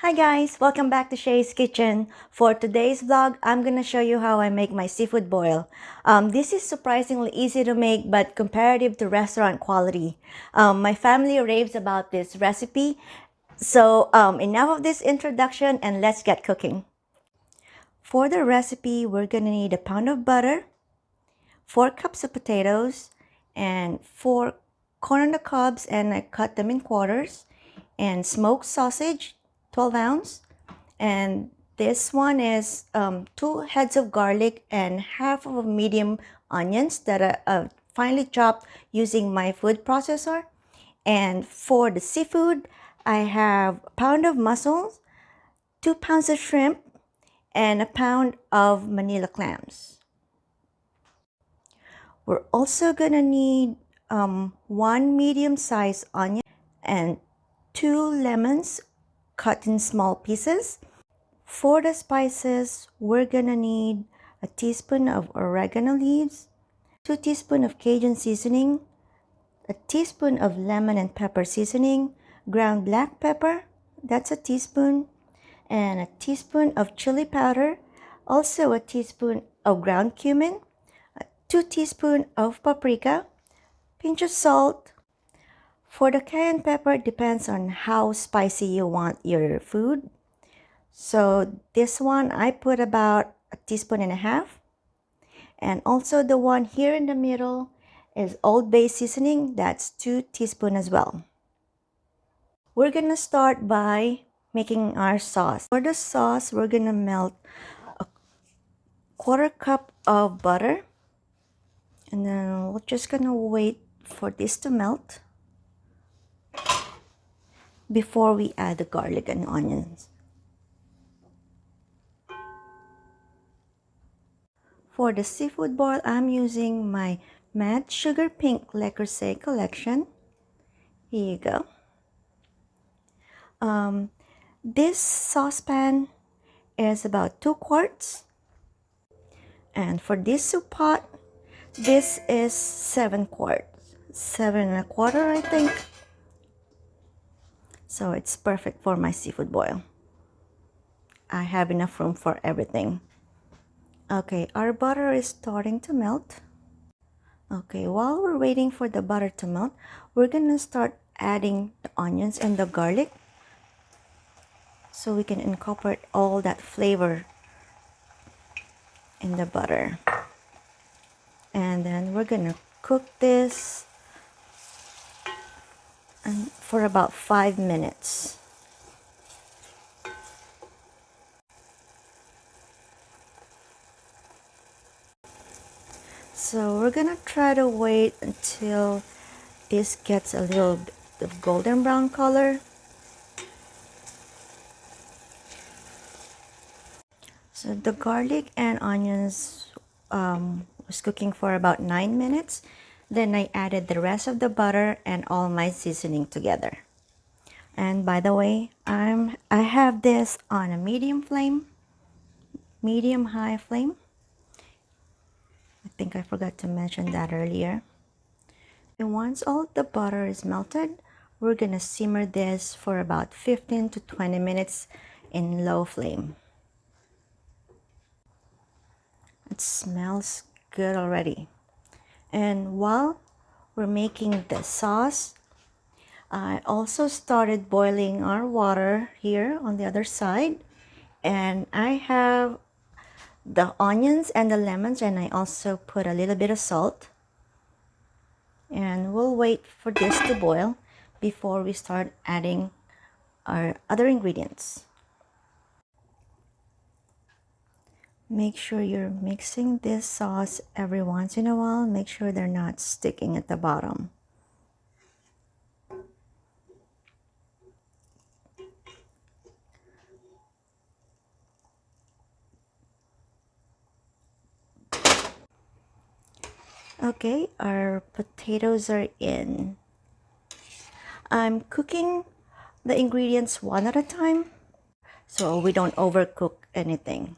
Hi guys, welcome back to Shay's Kitchen. For today's vlog, I'm gonna show you how I make my seafood boil. This is surprisingly easy to make but comparative to restaurant quality. My family raves about this recipe. So enough of this introduction and let's get cooking. For the recipe, we're gonna need a pound of butter, 4 cups of potatoes, and 4 corn on the cobs, and I cut them in quarters, and smoked sausage, 12 ounce. And this one is 2 heads of garlic and half of a medium onions that are finely chopped using my food processor. And for the seafood, I have a pound of mussels, 2 pounds of shrimp, and a pound of Manila clams. We're also gonna need 1 medium-sized onion and 2 lemons cut in small pieces. For the spices, we're gonna need a teaspoon of oregano leaves, 2 teaspoons of Cajun seasoning, a teaspoon of lemon and pepper seasoning, ground black pepper, that's a teaspoon, and a teaspoon of chili powder, also a teaspoon of ground cumin, 2 teaspoons of paprika, pinch of salt. For the cayenne pepper, it depends on how spicy you want your food. So this one, I put about a teaspoon and a half. And also the one here in the middle is Old Bay seasoning. That's 2 teaspoons as well. We're gonna start by making our sauce. For the sauce, we're gonna melt a 1/4 cup of butter. And then we're just gonna wait for this to melt before we add the garlic and onions. For the seafood boil, I'm using my matte sugar pink Le Creuset collection. Here you go. This saucepan is about 2 quarts. And for this soup pot, this is 7 quarts. 7 1/4, I think. So it's perfect for my seafood boil. I have enough room for everything. Okay, our butter is starting to melt. Okay, while we're waiting for the butter to melt, we're gonna start adding the onions and the garlic so we can incorporate all that flavor in the butter. And then we're gonna cook this for about 5 minutes. So we're gonna try to wait until this gets a little bit of golden brown color. So the garlic and onions was cooking for about 9 minutes. Then I added the rest of the butter and all my seasoning together. And by the way, I have this on a medium high flame. I think I forgot to mention that earlier. And once all the butter is melted, we're gonna simmer this for about 15 to 20 minutes in low flame. It smells good already. And while we're making the sauce, I also started boiling our water here on the other side. And I have the onions and the lemons, and I also put a little bit of salt. And we'll wait for this to boil before we start adding our other ingredients. Make sure you're mixing this sauce every once in a while. Make sure they're not sticking at the bottom. Okay, our potatoes are in. I'm cooking the ingredients one at a time so we don't overcook anything.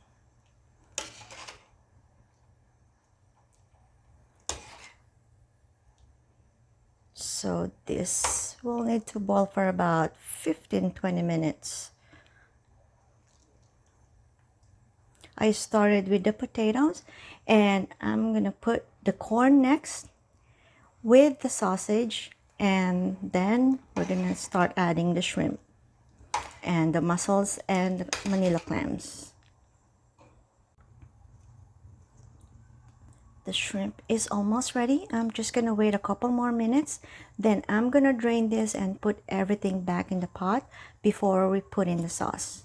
So this will need to boil for about 15-20 minutes. I started with the potatoes, and I'm gonna put the corn next with the sausage, and then we're gonna start adding the shrimp and the mussels and the Manila clams. The shrimp is almost ready. I'm just gonna wait a couple more minutes. Then I'm gonna drain this and put everything back in the pot before we put in the sauce.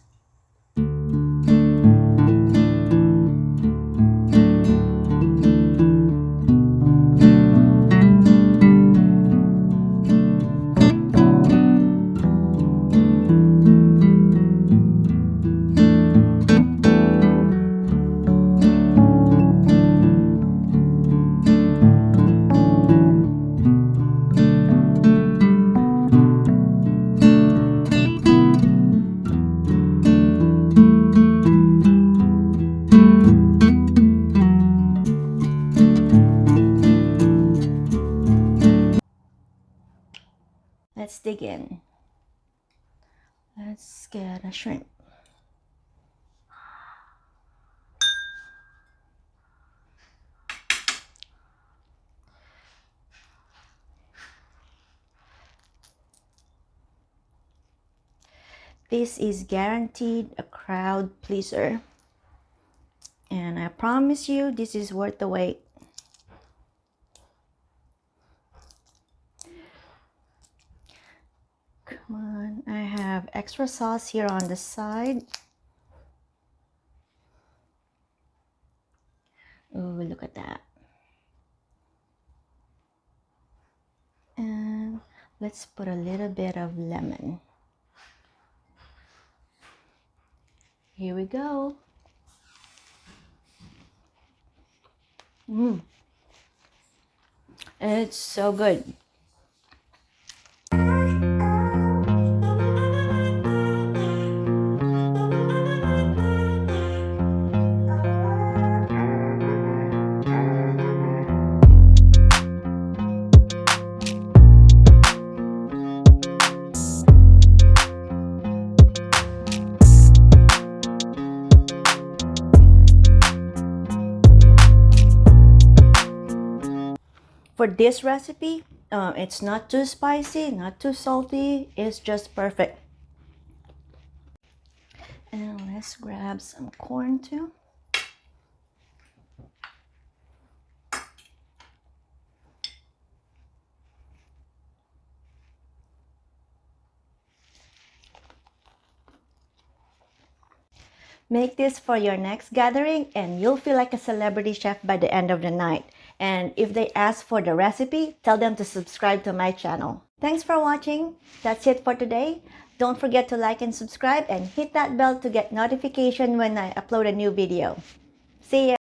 Let's dig in. Let's get a shrimp. This is guaranteed a crowd pleaser. And I promise you, this is worth the wait. Come on, I have extra sauce here on the side. Oh, look at that. And let's put a little bit of lemon. Here we go. It's so good. For this recipe, it's not too spicy, not too salty, it's just perfect. And let's grab some corn too. Make this for your next gathering and you'll feel like a celebrity chef by the end of the night. And if they ask for the recipe, tell them to subscribe to my channel. Thanks for watching. That's it for today. Don't forget to like and subscribe and hit that bell to get notification when I upload a new video. See ya!